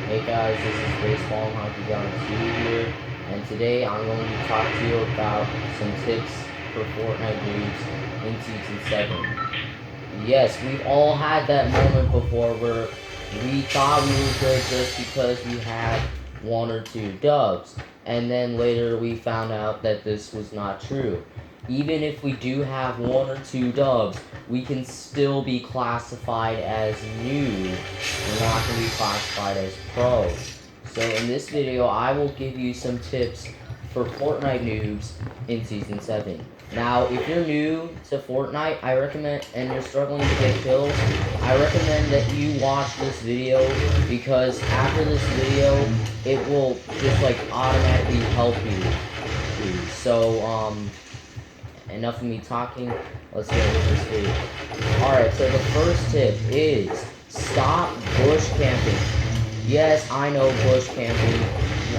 Hey guys, this is Baseball&HockeyGod 2 here, and today I'm going to talk to you about some tips for Fortnite noobs in Season 7. Yes, we've all had that moment before where we thought we were good just because we had one or two dubs, and then later we found out that this was not true. Even if we do have one or two dubs, we can still be classified as new. We're not going to be classified as pro. So in this video, I will give you some tips for Fortnite noobs in Season 7. Now, if you're new to Fortnite, I recommend, and you're struggling to get kills, I recommend that you watch this video, because after this video, it will just, like, automatically help you. So, enough of me talking, let's get into this video. Alright, so the first tip is, stop bush camping. Yes, I know bush camping.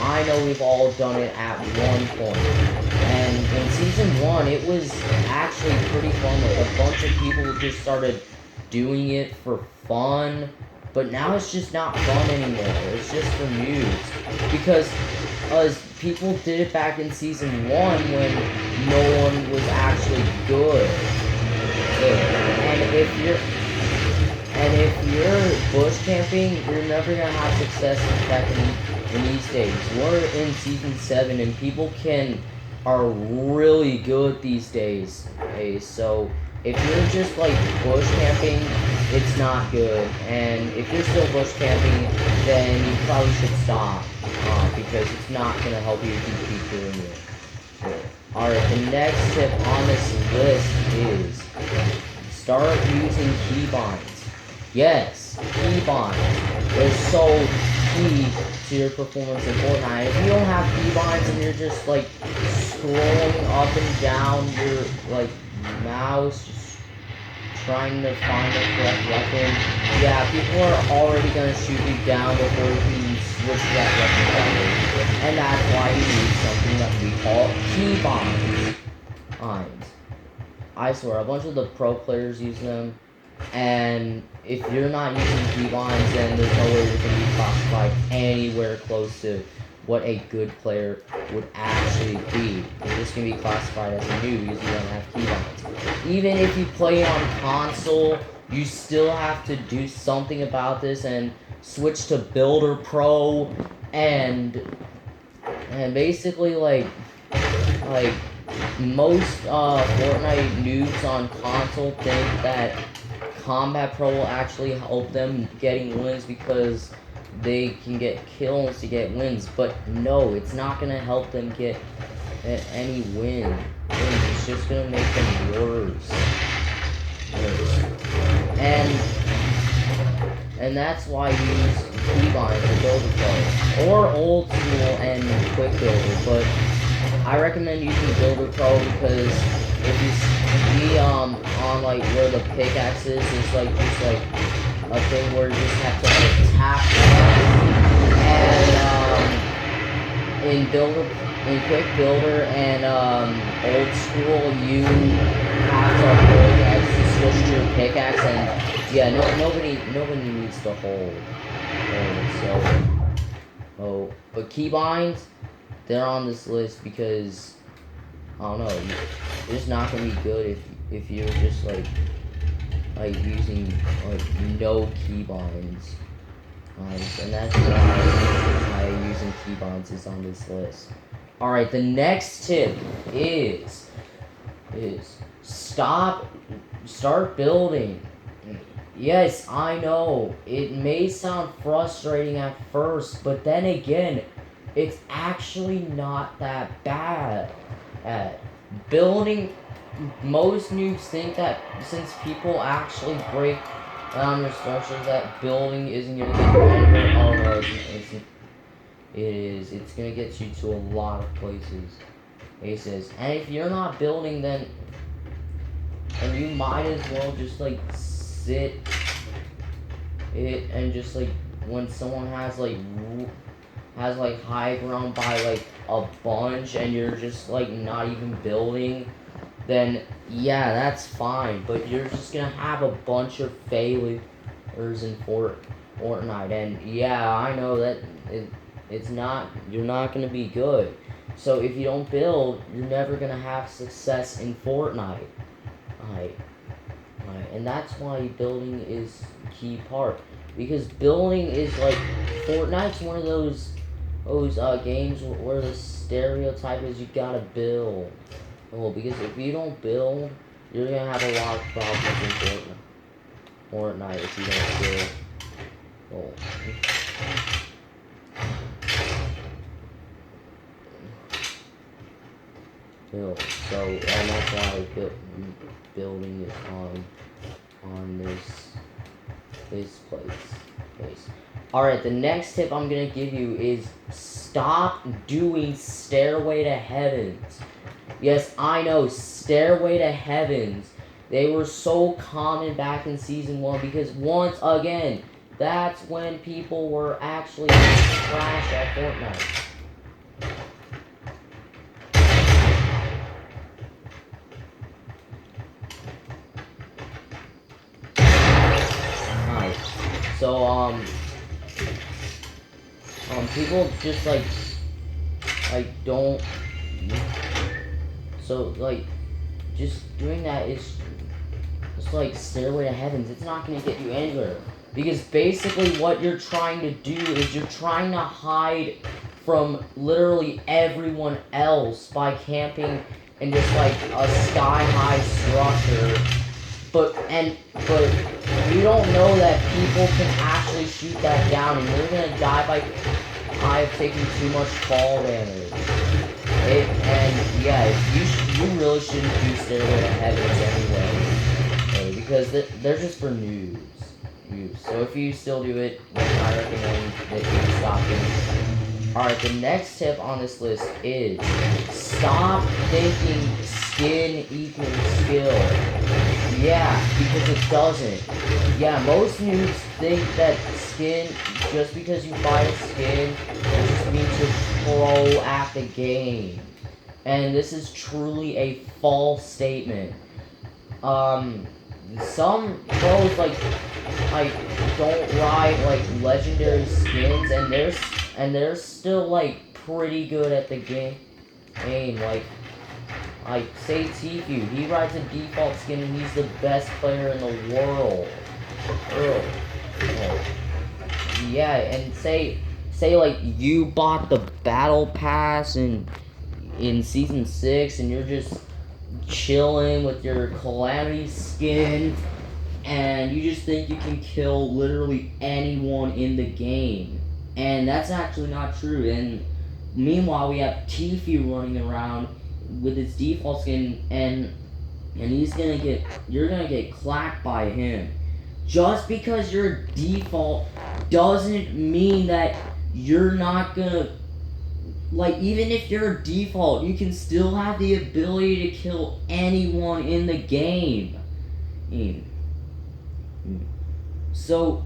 I know we've all done it at one point. And in Season 1, it was actually pretty fun. Like, a bunch of people just started doing it for fun. But now it's just not fun anymore. It's just for noobs. Because people did it back in Season 1 when no one was actually good. And if you're bush camping, you're never gonna have success back in these days. We're in Season 7 and people are really good these days. Okay, so if you're just like bush camping, it's not good. And if you're still bush camping, then you probably should stop. Because it's not gonna help you if you keep doing it. Alright, the next tip on this list is start using keybinds. Yes, keybinds. They're so key to your performance in Fortnite. If you don't have keybinds and you're just like scrolling up and down your like mouse, just trying to find the correct weapon, yeah, people are already gonna shoot you down before you can switch to that weapon. And that's why you need something that we call keybinds. I swear, a bunch of the pro players use them. And if you're not using keybinds, then there's no way you're going to be classified anywhere close to what a good player would actually be. You're just going to be classified as a noob because you don't have keybinds. Even if you play on console, you still have to do something about this and switch to Builder Pro and basically like most Fortnite noobs on console think that Combat Pro will actually help them getting wins because they can get kills to get wins, but no, it's not gonna help them get any wins. It's just gonna make them worse. And that's why you use keybinds to Builder Pro or old school and quick builder, but I recommend using Builder Pro because if you see on like where the pickaxe is, it's like just like a thing where you just have to like tap in Quick Builder and old school, you have to hold X to switch to your pickaxe, and yeah, nobody needs to hold. But keybinds, they're on this list because I don't know, you're just not gonna be good if you're just like using like no keybinds. And that's why using keybinds is on this list. Alright, the next tip is start building. Yes, I know, it may sound frustrating at first, but then again, it's actually not that bad. Building, most noobs think that since people actually break down your structures, that building isn't gonna get you anywhere. Oh no, it is. It's gonna get you to a lot of places. Aces. And if you're not building, then you might as well just like sit it and just like when someone has like high ground by like a bunch and you're just like not even building, then yeah, that's fine, but you're just gonna have a bunch of failures in Fortnite, and yeah, I know that it's not, you're not gonna be good. So if you don't build, you're never gonna have success in Fortnite. Right, right, and that's why building is a key part. Because building is like, Fortnite's one of those games where the stereotype is you gotta build. Well, because if you don't build, you're gonna have a lot of problems in Fortnite if you don't build. Oh. Build. So, and that's why building is on this place. Alright, the next tip I'm gonna give you is stop doing Stairway to Heavens. Yes, I know, Stairway to Heavens. They were so common back in Season 1 because, once again, that's when people were actually trash at Fortnite. Alright, so, people just, like, don't... So, like, just doing that is just like Stairway to Heavens. It's not going to get you anywhere. Because basically what you're trying to do is you're trying to hide from literally everyone else by camping in just like a sky-high structure. But you don't know that people can actually shoot that down, and you're going to die by taking too much fall damage. And yeah, you really shouldn't do Stairway to Heavens anyway, because they're just for noobs. So if you still do it, then I recommend that you stop doing it. Alright, the next tip on this list is stop thinking skin equals skill. Yeah, because it doesn't. Yeah, most noobs think that skin, just because you buy a skin, it just means you're pro at the game. And this is truly a false statement. Some pros like don't ride like legendary skins, and they're still like pretty good at the game. Like say Tfue, he rides a default skin and he's the best player in the world. Yeah, and say like you bought the battle pass in season 6 and you're just chilling with your Calamity skin, and you just think you can kill literally anyone in the game. And that's actually not true. And meanwhile, we have Tfue running around with his default skin, and you're gonna get clapped by him. Just because you're default doesn't mean that you're not gonna, like, even if you're default, you can still have the ability to kill anyone in the game. So,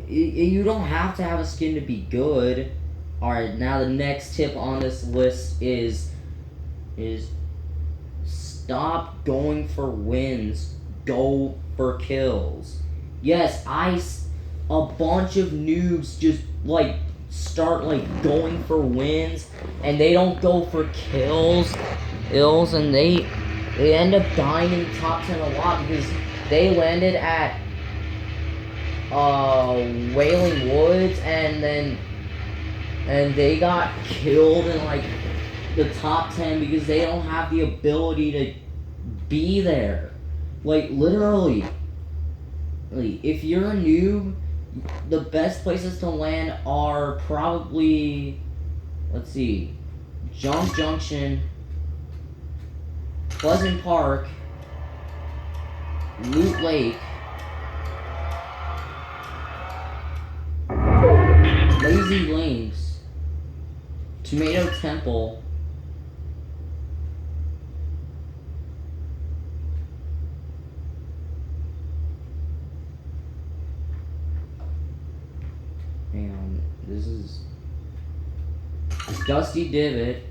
you don't have to have a skin to be good. Alright, now the next tip on this list is stop going for wins, go for kills. Yes, a bunch of noobs just, like, start, like, going for wins, and they don't go for kills, and they end up dying in the top 10 a lot because they landed at Wailing Woods, and they got killed in like the top 10 because they don't have the ability to be there. Like, literally, if you're a noob, the best places to land are probably, let's see, Jump Junction, Pleasant Park, Loot Lake, Lazy Links, Tomato Temple, and this is Dusty Divot,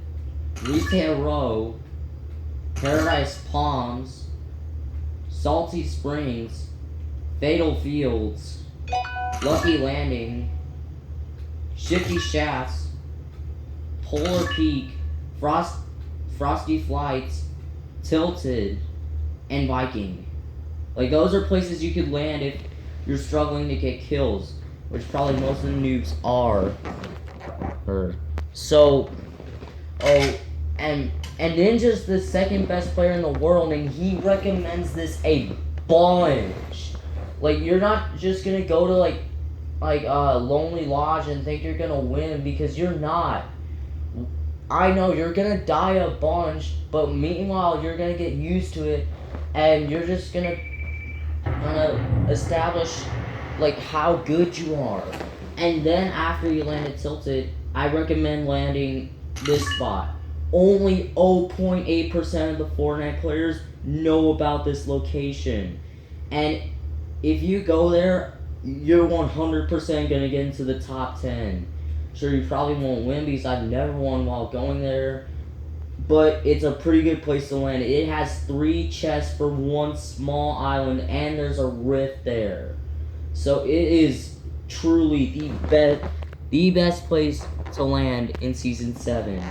Retail Row, Paradise Palms, Salty Springs, Fatal Fields, Lucky Landing, Shifty Shafts, Polar Peak, Frosty Flights, Tilted, and Viking. Like, those are places you could land if you're struggling to get kills, which probably most of the noobs are. So, and Ninja's the second best player in the world, and he recommends this a bunch. Like, you're not just gonna go to like Lonely Lodge and think you're gonna win, because you're not. I know you're gonna die a bunch, but meanwhile you're gonna get used to it, and you're just gonna establish like how good you are. And then after you land it Tilted, I recommend landing this spot. Only 0.8% of the Fortnite players know about this location, and if you go there, you're 100% gonna get into the top 10. Sure, you probably won't win because I've never won while going there, but it's a pretty good place to land. It has 3 chests for 1 small island, and there's a rift there. So it is truly the best place to land in Season 7.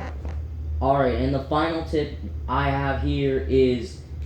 Alright, and the final tip I have here is